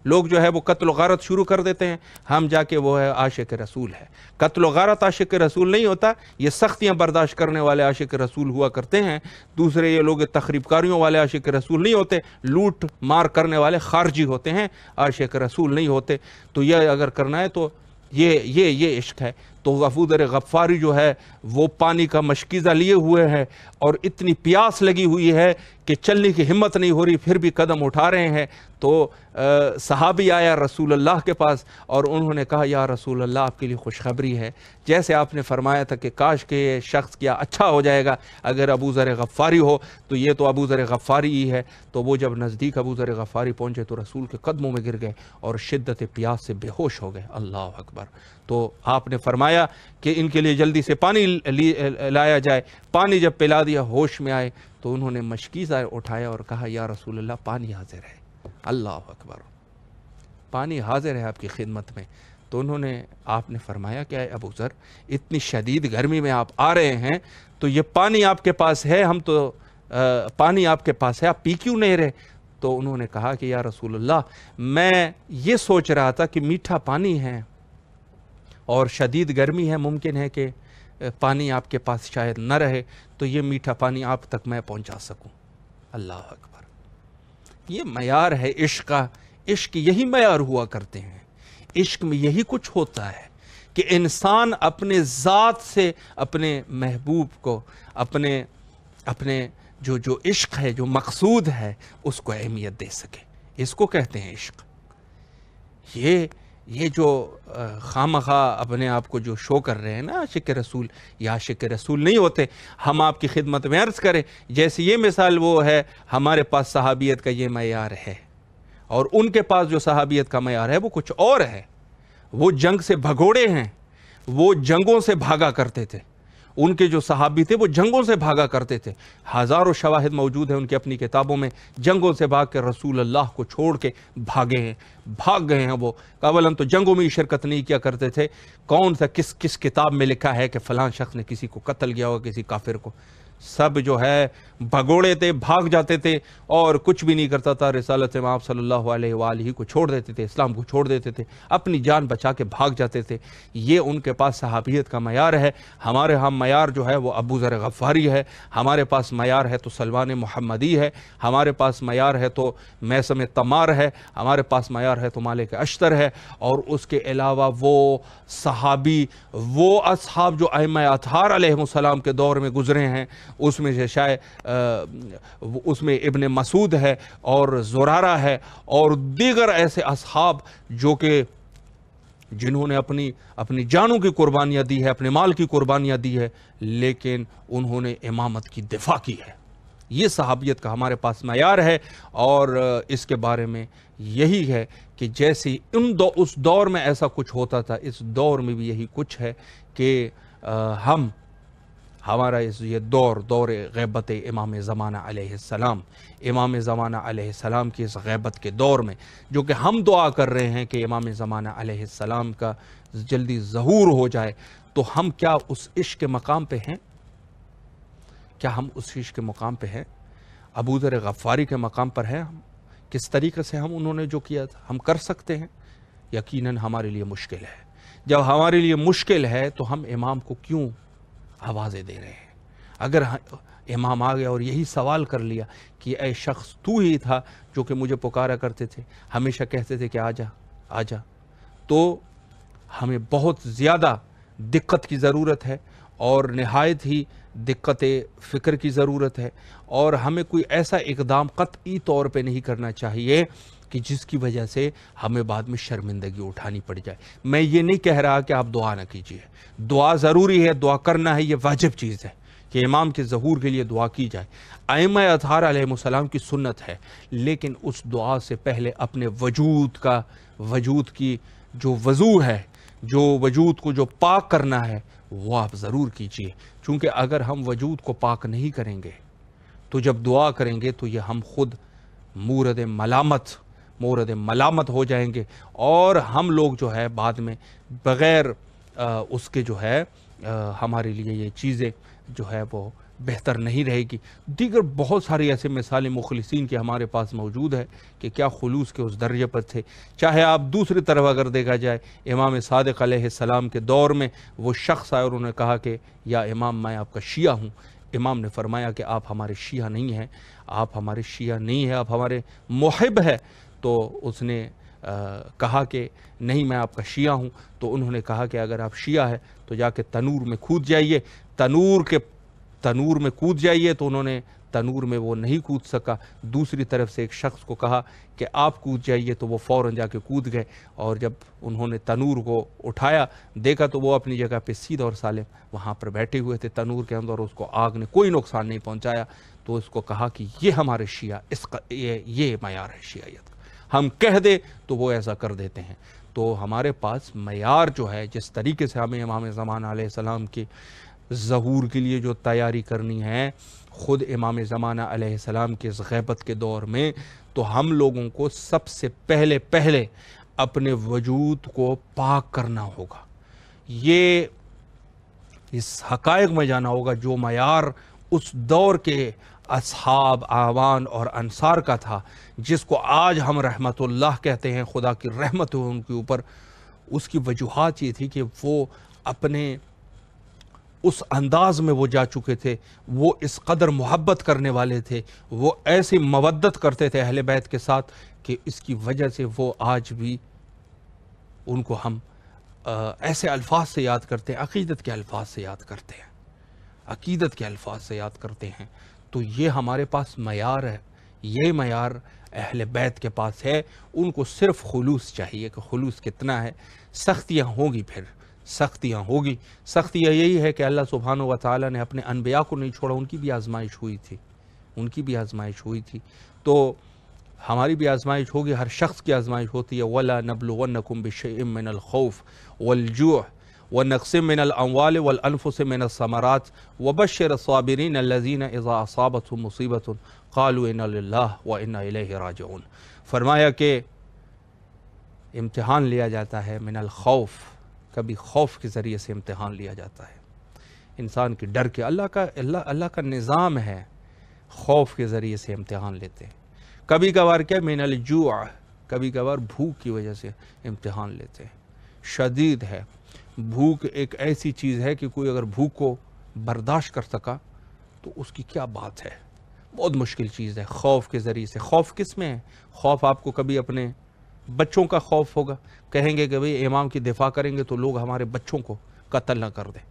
لوگ جو ہے وہ قتل و غارت شروع کر دیتے ہیں, ہم جا کے وہ ہے عاشق رسول ہے. قتل و غارت عاشق رسول نہیں ہوتا, یہ سختیاں برداشت کرنے والے عاشق رسول ہوا کرتے ہیں. دوسرے یہ لوگ تخریب کاریوں والے عاشق رسول نہیں ہوتے, لوٹ مار کرنے والے خارجی ہوتے ہیں, عاشق رسول نہیں ہوتے. تو یہ اگر کرنا ہے تو یہ عشق ہے. تو ابو ذر غفاری جو ہے وہ پانی کا مشکیزہ لیے ہوئے ہیں اور اتنی پیاس لگی ہوئی ہے کہ چلنے کی ہمت نہیں ہو رہی, پھر بھی قدم اٹھا رہے ہیں. تو صحابی آیا رسول اللہ کے پاس اور انہوں نے کہا یا رسول اللہ, آپ کے لیے خوشخبری ہے, جیسے آپ نے فرمایا تھا کہ کاش کہ یہ شخص کیا اچھا ہو جائے گا اگر ابو ذر غفاری ہو, تو یہ تو ابو ذر غفاری ہی ہے. تو وہ جب نزدیک ابو ذر غفاری پہنچے تو رسول کے قدموں میں گر گئے اور شدت پیاس سے بے ہوش ہو گئے. اللہ اکبر. تو آپ نے فرمایا کہ ان کے لیے جلدی سے پانی لایا جائے. پانی جب پلا دیا, ہوش میں آئے, تو انہوں نے مشکیزہ اٹھایا اور کہا یا رسول اللہ, پانی حاضر ہے. اللہ اکبر, پانی حاضر ہے آپ کی خدمت میں. تو انہوں نے, آپ نے فرمایا کہ اے ابو ذر, اتنی شدید گرمی میں آپ آ رہے ہیں تو یہ پانی آپ کے پاس ہے, ہم تو پانی آپ کے پاس ہے, آپ پی کیوں نہیں رہے؟ تو انہوں نے کہا کہ یا رسول اللہ, میں یہ سوچ رہا تھا کہ میٹھا پانی ہے اور شدید گرمی ہے, ممکن ہے کہ پانی آپ کے پاس شاید نہ رہے, تو یہ میٹھا پانی آپ تک میں پہنچا سکوں. اللہ اکبر. یہ معیار ہے عشق کا. عشق یہی معیار ہوا کرتے ہیں. عشق میں یہی کچھ ہوتا ہے کہ انسان اپنے ذات سے اپنے محبوب کو, اپنے جو عشق ہے, جو مقصود ہے, اس کو اہمیت دے سکے. اس کو کہتے ہیں عشق. یہ جو خامخواہ اپنے آپ کو جو شو کر رہے ہیں نا عاشق رسول, یا عاشق رسول نہیں ہوتے. ہم آپ کی خدمت میں عرض کریں, جیسے یہ مثال وہ ہے, ہمارے پاس صحابیت کا یہ معیار ہے اور ان کے پاس جو صحابیت کا معیار ہے وہ کچھ اور ہے. وہ جنگ سے بھگوڑے ہیں, وہ جنگوں سے بھاگا کرتے تھے. ان کے جو صحابی تھے وہ جنگوں سے بھاگا کرتے تھے. ہزاروں شواہد موجود ہیں ان کی اپنی کتابوں میں, جنگوں سے بھاگ کے رسول اللہ کو چھوڑ کے بھاگ گئے ہیں. وہ اولاً تو جنگوں میں ہی شرکت نہیں کیا کرتے تھے. کون سا کس کتاب میں لکھا ہے کہ فلاں شخص نے کسی کو قتل کیا ہو, کسی کافر کو؟ سب جو ہے بھگوڑے تھے, بھاگ جاتے تھے اور کچھ بھی نہیں کرتا تھا. رسالت مآب صلی اللہ علیہ وآلہ کو چھوڑ دیتے تھے, اسلام کو چھوڑ دیتے تھے, اپنی جان بچا کے بھاگ جاتے تھے. یہ ان کے پاس صحابیت کا معیار ہے. ہمارے ہاں معیار جو ہے وہ ابو ذر غفاری ہے. ہمارے پاس معیار ہے تو سلمان محمدی ہے. ہمارے پاس معیار ہے تو میثم تمار ہے. ہمارے پاس معیار ہے تو مالک اشتر ہے. اور اس کے علاوہ وہ صحابی, وہ اصحاب جو ائمہ اطہار علیہ السلام کے دور میں گزرے ہیں, اس میں سے شاید اس میں ابن مسعود ہے اور زرارہ ہے اور دیگر ایسے اصحاب جو کہ جنہوں نے اپنی جانوں کی قربانیاں دی ہے, اپنے مال کی قربانیاں دی ہے, لیکن انہوں نے امامت کی دفاع کی ہے. یہ صحابیت کا ہمارے پاس معیار ہے، اور اس کے بارے میں یہی ہے کہ جیسے اس دور میں ایسا کچھ ہوتا تھا، اس دور میں بھی یہی کچھ ہے کہ ہمارا یہ دور غیبت امام زمانہ علیہ السلام، امام زمانہ علیہ السلام کی اس غیبت کے دور میں جو کہ ہم دعا کر رہے ہیں کہ امام زمانہ علیہ السلام کا جلدی ظہور ہو جائے، تو ہم کیا اس عشق کے مقام پہ ہیں؟ کیا ہم اس عشق کے مقام پہ ہیں؟ ابو ذر غفاری کے مقام پر ہیں ہم؟ کس طریقے سے انہوں نے جو کیا تھا ہم کر سکتے ہیں؟ یقیناً ہمارے لیے مشکل ہے۔ جب ہمارے لیے مشکل ہے تو ہم امام کو کیوں آوازیں دے رہے ہیں؟ اگر امام آ گیا اور یہی سوال کر لیا کہ اے شخص تو ہی تھا جو کہ مجھے پکارا کرتے تھے، ہمیشہ کہتے تھے کہ آجا آجا، تو ہمیں بہت زیادہ دقت کی ضرورت ہے، اور نہایت ہی دقت فکر کی ضرورت ہے، اور ہمیں کوئی ایسا اقدام قطعی طور پہ نہیں کرنا چاہیے کہ جس کی وجہ سے ہمیں بعد میں شرمندگی اٹھانی پڑ جائے۔ میں یہ نہیں کہہ رہا کہ آپ دعا نہ کیجیے، دعا ضروری ہے، دعا کرنا ہے، یہ واجب چیز ہے کہ امام کے ظہور کے لیے دعا کی جائے، ائمہ اطہار علیہ السلام کی سنت ہے، لیکن اس دعا سے پہلے اپنے وجود کی جو وضو ہے، جو وجود کو جو پاک کرنا ہے وہ آپ ضرور کیجئے، چونکہ اگر ہم وجود کو پاک نہیں کریں گے تو جب دعا کریں گے تو یہ ہم خود مورد ملامت ہو جائیں گے، اور ہم لوگ جو ہے بعد میں بغیر اس کے جو ہے ہمارے لیے یہ چیزیں جو ہے وہ بہتر نہیں رہے گی۔ دیگر بہت ساری ایسے مثالیں مخلصین کے ہمارے پاس موجود ہے کہ کیا خلوص کے اس درجے پر تھے۔ چاہے آپ دوسری طرف اگر دیکھا جائے، امام صادق علیہ السلام کے دور میں وہ شخص آئے اور انہوں نے کہا کہ یا امام میں آپ کا شیعہ ہوں۔ امام نے فرمایا کہ آپ ہمارے شیعہ نہیں ہیں، آپ ہمارے شیعہ نہیں ہیں، آپ ہمارے محب ہیں۔ تو اس نے کہا کہ نہیں میں آپ کا شیعہ ہوں، تو انہوں نے کہا کہ اگر آپ شیعہ ہے تو جا کے تنور میں کود جائیے، تنور میں کود جائیے، تو انہوں نے تنور میں وہ نہیں کود سکا۔ دوسری طرف سے ایک شخص کو کہا کہ آپ کود جائیے، تو وہ فوراً جا کے کود گئے، اور جب انہوں نے تنور کو اٹھایا دیکھا تو وہ اپنی جگہ پہ سیدھا اور سالم وہاں پر بیٹھے ہوئے تھے تنور کے اندر، اس کو آگ نے کوئی نقصان نہیں پہنچایا۔ تو اس کو کہا کہ یہ ہمارے شیعہ، یہ معیار ہے شیعیت کا، ہم کہہ دے تو وہ ایسا کر دیتے ہیں۔ تو ہمارے پاس معیار جو ہے، جس طریقے سے ہمیں امام زمانہ علیہ السلام کے ظہور کے لیے جو تیاری کرنی ہے، خود امام زمانہ علیہ السلام کے غیبت کے دور میں، تو ہم لوگوں کو سب سے پہلے اپنے وجود کو پاک کرنا ہوگا، یہ اس حقائق میں جانا ہوگا جو معیار اس دور کے اصحاب، اعوان اور انصار کا تھا، جس کو آج ہم رحمت اللہ کہتے ہیں، خدا کی رحمت ہو ان کے اوپر۔ اس کی وجوہات یہ تھی کہ وہ اپنے اس انداز میں وہ جا چکے تھے، وہ اس قدر محبت کرنے والے تھے، وہ ایسی مودت کرتے تھے اہل بیت کے ساتھ کہ اس کی وجہ سے وہ آج بھی ان کو ہم ایسے الفاظ سے یاد کرتے ہیں، عقیدت کے الفاظ سے یاد کرتے ہیں، عقیدت کے الفاظ سے یاد کرتے ہیں۔ تو یہ ہمارے پاس معیار ہے، یہ معیار اہل بیت کے پاس ہے۔ ان کو صرف خلوص چاہیے کہ خلوص کتنا ہے۔ سختیاں ہوں گی، پھر سختیاں ہوگی۔ سختیاں یہی ہے کہ اللہ سبحانہ و تعالیٰ نے اپنے انبیاء کو نہیں چھوڑا، ان کی بھی آزمائش ہوئی تھی، تو ہماری بھی آزمائش ہوگی، ہر شخص کی آزمائش ہوتی ہے۔ وَلَا نَبْلُوَنَّكُمْ بِشَيْءٍ مِّنَ الْخَوْفِ وَالْجُوعِ وَنَقْصٍ مِّنَ الْأَمْوَالِ وَالْأَنفُسِ مِّنَ الثَّمَرَاتِ وَبَشِّرِ الصَّابِرِينَ الَّذِينَ إِذَا أَصَابَتْهُمْ مُصِيبَةٌ قَالُوا إِنَّا لِلَّهِ وَإِنَّا إِلَيْهِ رَاجِعُونَ۔ فرمایا کہ امتحان لیا جاتا ہے من الخوف، کبھی خوف کے ذریعے سے امتحان لیا جاتا ہے انسان کے ڈر کے، اللہ کا نظام ہے، خوف کے ذریعے سے امتحان لیتے ہیں۔ کبھی کبھار کیا من الجوع، کبھی کبھار بھوک کی وجہ سے امتحان لیتے ہیں۔ شدید ہے بھوک، ایک ایسی چیز ہے کہ کوئی اگر بھوک کو برداشت کر سکا تو اس کی کیا بات ہے، بہت مشکل چیز ہے۔ خوف کے ذریعے سے، خوف کس میں ہے؟ خوف آپ کو کبھی اپنے بچوں کا خوف ہوگا، کہیں گے کہ بھئی امام کی دفاع کریں گے تو لوگ ہمارے بچوں کو قتل نہ کر دیں۔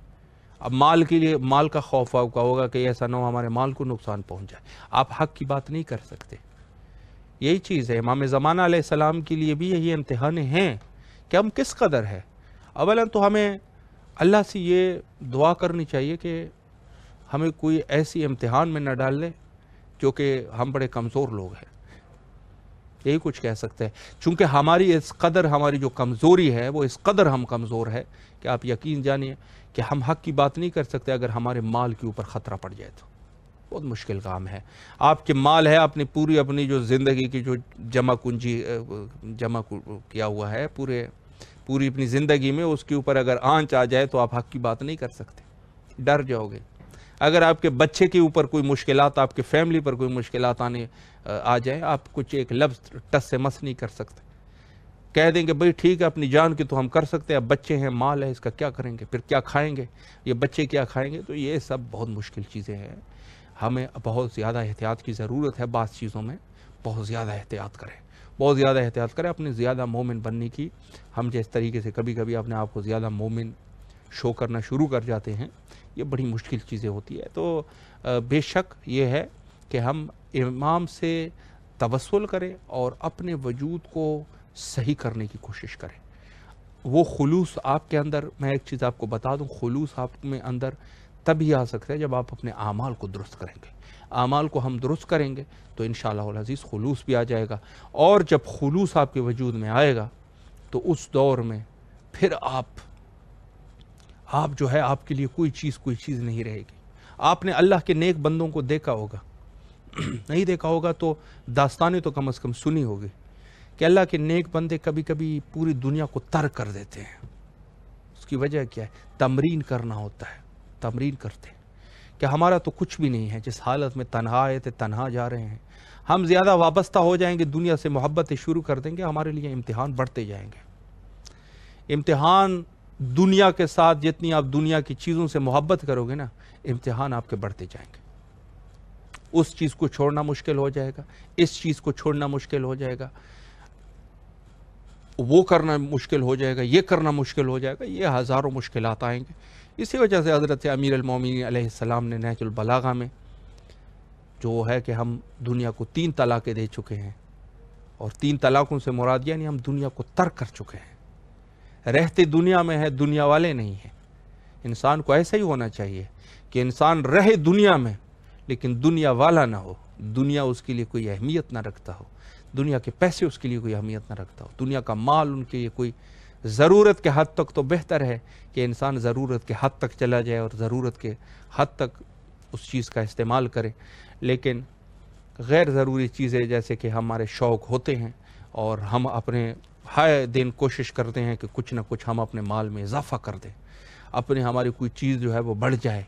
اب مال کے لیے، مال کا خوف آپ کا ہوگا کہ ایسا نہ ہو ہمارے مال کو نقصان پہنچ جائے، آپ حق کی بات نہیں کر سکتے۔ یہی چیز ہے امام زمانہ علیہ السلام کے لیے بھی یہی امتحان ہیں کہ ہم کس قدر ہے۔ اولاً تو ہمیں اللہ سے یہ دعا کرنی چاہیے کہ ہمیں کوئی ایسی امتحان میں نہ ڈال لے جو کہ ہم بڑے کمزور لوگ ہیں، یہی کچھ کہہ سکتے ہیں، چونکہ ہماری اس قدر ہماری جو کمزوری ہے وہ اس قدر ہم کمزور ہے کہ آپ یقین جانیے کہ ہم حق کی بات نہیں کر سکتے اگر ہمارے مال کے اوپر خطرہ پڑ جائے تو بہت مشکل کام ہے۔ آپ کے مال ہے، آپ نے اپنی جو زندگی کی جو جمع کیا ہوا ہے پوری اپنی زندگی میں، اس کے اوپر اگر آنچ آ جائے تو آپ حق کی بات نہیں کر سکتے، ڈر جاؤ گے۔ اگر آپ کے بچے کے اوپر کوئی مشکلات، آپ کے فیملی پر کوئی مشکلات آ جائیں، آپ کچھ ایک لفظ ٹس سے مس نہیں کر سکتے، کہہ دیں گے بھئی ٹھیک ہے اپنی جان کی تو ہم کر سکتے ہیں، اب بچے ہیں، مال ہے، اس کا کیا کریں گے، پھر کیا کھائیں گے، یہ بچے کیا کھائیں گے؟ تو یہ سب بہت مشکل چیزیں ہیں، ہمیں بہت زیادہ احتیاط کی ضرورت ہے، بعض چیزوں میں بہت زیادہ احتیاط کریں، بہت زیادہ احتیاط کریں اپنے زیادہ مومن بننے کی۔ ہم جس طریقے سے کبھی کبھی اپنے آپ کو زیادہ مومن شو کرنا شروع کر جاتے ہیں، یہ بڑی مشکل چیزیں ہوتی ہے۔ تو بے شک یہ ہے کہ ہم امام سے توسل کریں اور اپنے وجود کو صحیح کرنے کی کوشش کریں۔ وہ خلوص آپ کے اندر، میں ایک چیز آپ کو بتا دوں، خلوص آپ میں اندر تبھی آ سکتا ہے جب آپ اپنے اعمال کو درست کریں گے۔ اعمال کو ہم درست کریں گے تو انشاءاللہ العزیز خلوص بھی آ جائے گا، اور جب خلوص آپ کے وجود میں آئے گا تو اس دور میں پھر آپ جو ہے، آپ کے لیے کوئی چیز نہیں رہے گی۔ آپ نے اللہ کے نیک بندوں کو دیکھا ہوگا، نہیں دیکھا ہوگا تو داستانیں تو کم از کم سنی ہوگی کہ اللہ کے نیک بندے کبھی کبھی پوری دنیا کو ترک کر دیتے ہیں۔ اس کی وجہ کیا ہے؟ تمرین کرنا ہوتا ہے، تمرین کرتے ہیں کہ ہمارا تو کچھ بھی نہیں ہے، جس حالت میں تنہا آئے تھے تنہا جا رہے ہیں، ہم زیادہ وابستہ ہو جائیں گے، دنیا سے محبتیں شروع کر دیں گے، ہمارے لیے امتحان بڑھتے جائیں گے۔ امتحان دنیا کے ساتھ، جتنی آپ دنیا کی چیزوں سے محبت کرو گے نا، امتحان آپ کے بڑھتے جائیں گے۔ اس چیز کو چھوڑنا مشکل ہو جائے گا، اس چیز کو چھوڑنا مشکل ہو جائے گا، وہ کرنا مشکل ہو جائے گا، یہ کرنا مشکل ہو جائے گا، یہ ہزاروں مشکلات آئیں گے۔ اسی وجہ سے حضرت امیر المومنین علیہ السلام نے نہج البلاغہ میں جو ہے کہ ہم دنیا کو 3 طلاقیں دے چکے ہیں، اور 3 طلاقوں سے مراد یعنی ہم دنیا کو ترک کر چکے ہیں، رہتے دنیا میں ہے، دنیا والے نہیں ہیں۔ انسان کو ایسا ہی ہونا چاہیے کہ انسان رہے دنیا میں لیکن دنیا والا نہ ہو، دنیا اس کے لیے کوئی اہمیت نہ رکھتا ہو، دنیا کے پیسے اس کے لیے کوئی اہمیت نہ رکھتا ہو، دنیا کا مال ان کے لیے کوئی، ضرورت کے حد تک تو بہتر ہے کہ انسان ضرورت کے حد تک چلا جائے اور ضرورت کے حد تک اس چیز کا استعمال کرے، لیکن غیر ضروری چیزیں جیسے کہ ہمارے شوق ہوتے ہیں اور ہم اپنے ہائے دن کوشش کرتے ہیں کہ کچھ نہ کچھ ہم اپنے مال میں اضافہ کر دیں، ہماری کوئی چیز جو ہے وہ بڑھ جائے،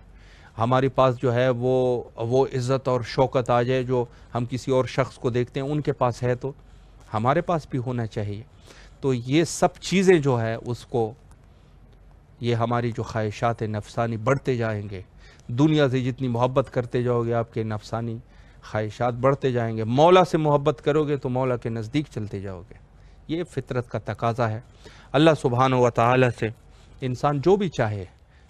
ہمارے پاس جو ہے وہ عزت اور شوکت آ جائے جو ہم کسی اور شخص کو دیکھتے ہیں ان کے پاس ہے، تو ہمارے پاس بھی ہونا چاہیے۔ تو یہ سب چیزیں جو ہے اس کو، یہ ہماری جو خواہشات نفسانی بڑھتے جائیں گے، دنیا سے جتنی محبت کرتے جاؤ گے آپ کے نفسانی خواہشات بڑھتے جائیں گے، مولا سے محبت کرو گے تو مولا کے نزدیک چلتے جاؤ گے، یہ فطرت کا تقاضا ہے۔ اللہ سبحانہ و تعالی سے انسان جو بھی چاہے،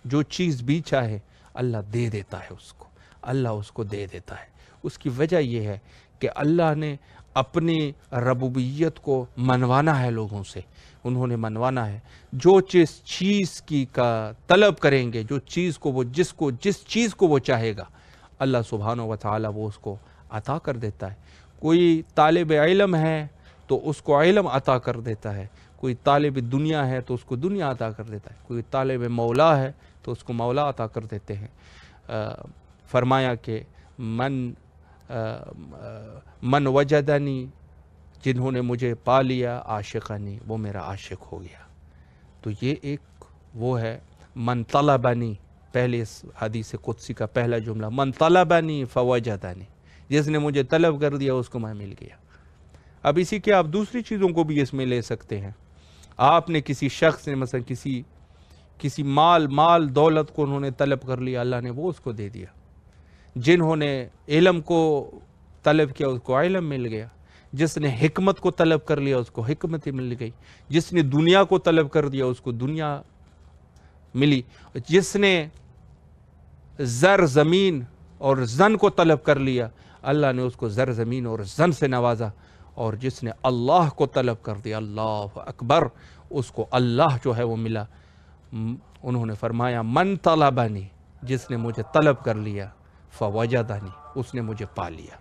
جو چیز بھی چاہے، اللہ دے دیتا ہے اس کو، اللہ اس کو دے دیتا ہے۔ اس کی وجہ یہ ہے کہ اللہ نے اپنی ربوبیت کو منوانا ہے لوگوں سے، انہوں نے منوانا ہے، جو چیز کی کا طلب کریں گے، جو چیز کو وہ جس چیز کو وہ چاہے گا، اللہ سبحانہ و تعالی وہ اس کو عطا کر دیتا ہے۔ کوئی طالب علم ہے تو اس کو علم عطا کر دیتا ہے، کوئی طالب دنیا ہے تو اس کو دنیا عطا کر دیتا ہے، کوئی طالب مولا ہے تو اس کو مولا عطا کر دیتے ہیں۔ فرمایا کہ من وجدنی، جنہوں نے مجھے پا لیا، عاشقنی، وہ میرا عاشق ہو گیا۔ تو یہ ایک وہ ہے، من طلبنی، پہلے اس حدیث قدسی کا پہلا جملہ، من طلبنی فوجدنی، جس نے مجھے طلب کر دیا اس کو میں مل گیا۔ اب اسی کے آپ دوسری چیزوں کو بھی اس میں لے سکتے ہیں۔ آپ نے کسی شخص نے مثلا کسی مال دولت کو انہوں نے طلب کر لیا، اللہ نے وہ اس کو دے دیا۔ جنہوں نے علم کو طلب کیا اس کو علم مل گیا، جس نے حکمت کو طلب کر لیا اس کو حکمت مل گئی، جس نے دنیا کو طلب کر دیا اس کو دنیا ملی، جس نے زر زمین اور زن کو طلب کر لیا اللہ نے اس کو زر زمین اور زن سے نوازا، اور جس نے اللہ کو طلب کر دیا، اللہ اکبر، اس کو اللہ جو ہے وہ ملا۔ انہوں نے فرمایا من طلبنی، جس نے مجھے طلب کر لیا، فوجدنی، اس نے مجھے پا لیا۔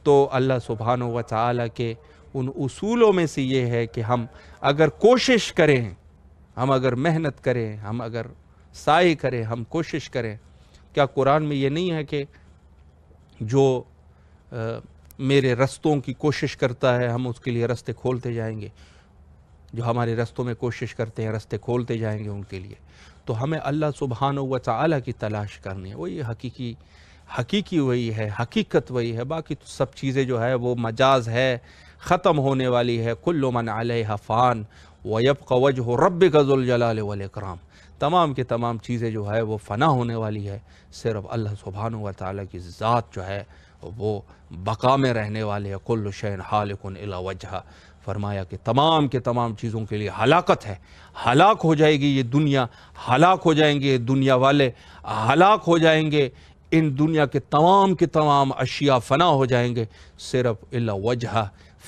تو اللہ سبحانہ و تعالیٰ کے ان اصولوں میں سے یہ ہے کہ ہم اگر کوشش کریں، ہم اگر محنت کریں، ہم اگر سعی کریں، ہم کوشش کریں. کیا قرآن میں یہ نہیں ہے کہ جو میرے رستوں کی کوشش کرتا ہے ہم اس کے لیے رستے کھولتے جائیں گے؟ جو ہمارے رستوں میں کوشش کرتے ہیں رستے کھولتے جائیں گے ان کے لیے. تو ہمیں اللہ سبحانہ و تعالیٰ کی تلاش کرنی ہے. وہی حقیقی وہی ہے، حقیقت وہی ہے. باقی تو سب چیزیں جو ہے وہ مجاز ہے، ختم ہونے والی ہے. کل من علیہا فان ویبقى وجہ ربک ذو الجلال والاکرام. تمام کے تمام چیزیں جو ہے وہ فنا ہونے والی ہے. صرف اللہ سبحانہ و تعالیٰ کی ذات جو ہے وہ بقا میں رہنے والے ہے. کل شیء ہالک الا وجہہ. فرمایا کہ تمام کے تمام چیزوں کے لیے ہلاکت ہے. ہلاک ہو جائے گی یہ دنیا، ہلاک ہو جائیں گے دنیا والے، ہلاک ہو جائیں گے. ان دنیا کے تمام اشیاء فنا ہو جائیں گے. صرف الا وجہہ،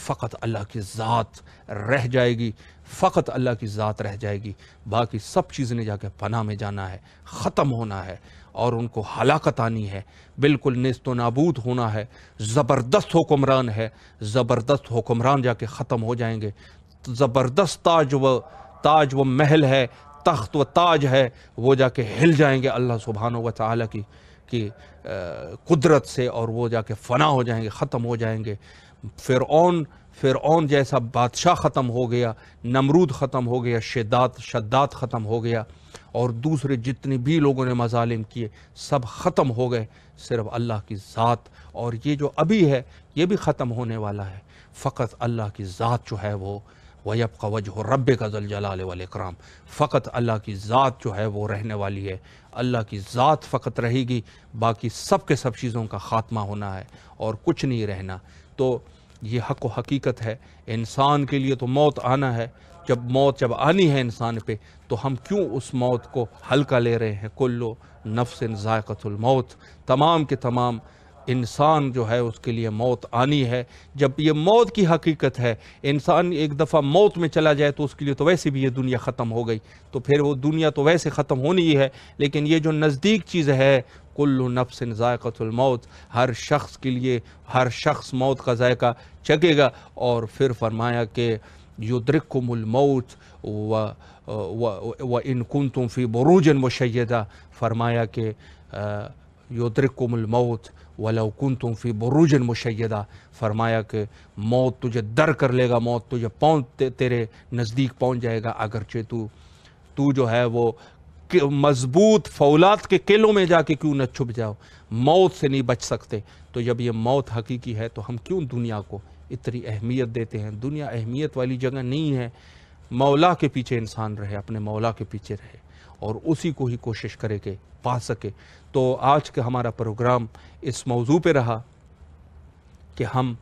فقط اللہ کی ذات رہ جائے گی، فقط اللہ کی ذات رہ جائے گی. باقی سب چیز نے جا کے فنا میں جانا ہے، ختم ہونا ہے اور ان کو ہلاکت آنی ہے، بالکل نیست و نابود ہونا ہے. زبردست حکمران ہے، زبردست حکمران جا کے ختم ہو جائیں گے. زبردست تاج و محل ہے، تخت و تاج ہے، وہ جا کے ہل جائیں گے اللہ سبحانہ و تعالیٰ کی قدرت سے، اور وہ جا کے فنا ہو جائیں گے، ختم ہو جائیں گے. فرعون جیسا بادشاہ ختم ہو گیا، نمرود ختم ہو گیا، شداد ختم ہو گیا، اور دوسرے جتنے بھی لوگوں نے مظالم کیے سب ختم ہو گئے. صرف اللہ کی ذات، اور یہ جو ابھی ہے یہ بھی ختم ہونے والا ہے. فقط اللہ کی ذات جو ہے وہ وَيَبْقَ وَجْهُ رَبِّكَ ذُو الْجَلَالِ وَالْإِكْرَامِ. فقط اللہ کی ذات جو ہے وہ رہنے والی ہے. اللہ کی ذات فقط رہے گی، باقی سب کے سب چیزوں کا خاتمہ ہونا ہے اور کچھ نہیں رہنا. تو یہ حق و حقیقت ہے. انسان کے لیے تو موت آنا ہے. موت جب آنی ہے انسان پہ تو ہم کیوں اس موت کو ہلکا لے رہے ہیں؟ کلو نفس ذائقۃ الموت. تمام کے تمام انسان جو ہے اس کے لیے موت آنی ہے. جب یہ موت کی حقیقت ہے، انسان ایک دفعہ موت میں چلا جائے تو اس کے لیے تو ویسے بھی یہ دنیا ختم ہو گئی، تو پھر وہ دنیا تو ویسے ختم ہونی ہی ہے. لیکن یہ جو نزدیک چیز ہے کل نفس ذائقۃ الموت، ہر شخص کے لیے، ہر شخص موت کا ذائقہ چکے گا. اور پھر فرمایا کہ یدرککم الموت وَإِن كُنتُم فِي بُرُوجٍ مُشَيَّدَةٍ. فرمایا کہ یدرککم الموت وَلَوْ كُنتُم فِي بُرُوجٍ مُشَيَّدَةٍ. فرمایا کہ موت تجھے در کر لے گا، موت تجھے تیرے نزدیک پہنچ جائے گا، اگرچہ تو جو ہے وہ مضبوط فولاد کے قلعوں میں جا کے کیوں نہ چھپ جاؤ، موت سے نہیں بچ سکتے. تو جب یہ موت حقیقی ہے تو ہم کیوں دنیا کو اتنی اہمیت دیتے ہیں؟ دنیا اہمیت والی جگہ نہیں ہے. مولا کے پیچھے انسان رہے، اپنے مولا کے پیچھے رہے اور اسی کو ہی کوشش کرے کہ پا سکے. تو آج کا ہمارا پروگرام اس موضوع پہ رہا کہ ہم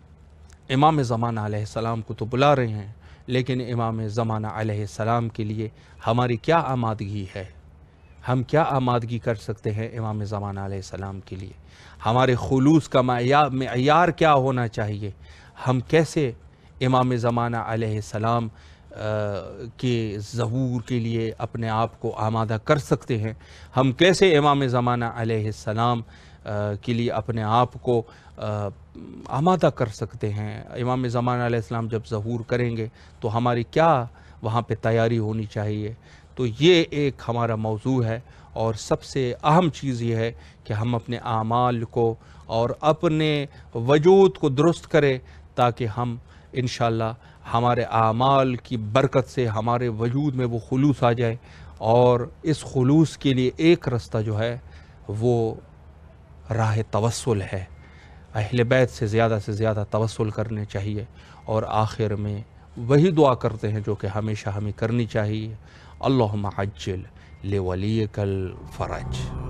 امام زمانہ علیہ السلام کو تو بلا رہے ہیں، لیکن امام زمانہ علیہ السلام کے لیے ہماری کیا آمادگی ہے؟ ہم کیا آمادگی کر سکتے ہیں امام زمانہ علیہ السلام کے لیے؟ ہمارے خلوص کا معیار کیا ہونا چاہیے؟ ہم کیسے امام زمانہ علیہ السلام کے ظہور کے لیے اپنے آپ کو آمادہ کر سکتے ہیں؟ ہم کیسے امام زمانہ علیہ السلام کے لیے اپنے آپ کو آمادہ کر سکتے ہیں؟ امام زمانہ علیہ السلام جب ظہور کریں گے تو ہماری کیا وہاں پہ تیاری ہونی چاہیے؟ تو یہ ایک ہمارا موضوع ہے، اور سب سے اہم چیز یہ ہے کہ ہم اپنے اعمال کو اور اپنے وجود کو درست کریں، تاکہ ہم انشاءاللہ ہمارے اعمال کی برکت سے ہمارے وجود میں وہ خلوص آ جائے. اور اس خلوص کے لیے ایک رستہ جو ہے وہ راہ توسل ہے. اہل بیت سے زیادہ توسل کرنے چاہیے، اور آخر میں وہی دعا کرتے ہیں جو کہ ہمیشہ ہمیں کرنی چاہیے. اللہم عجل لولیک الفرج.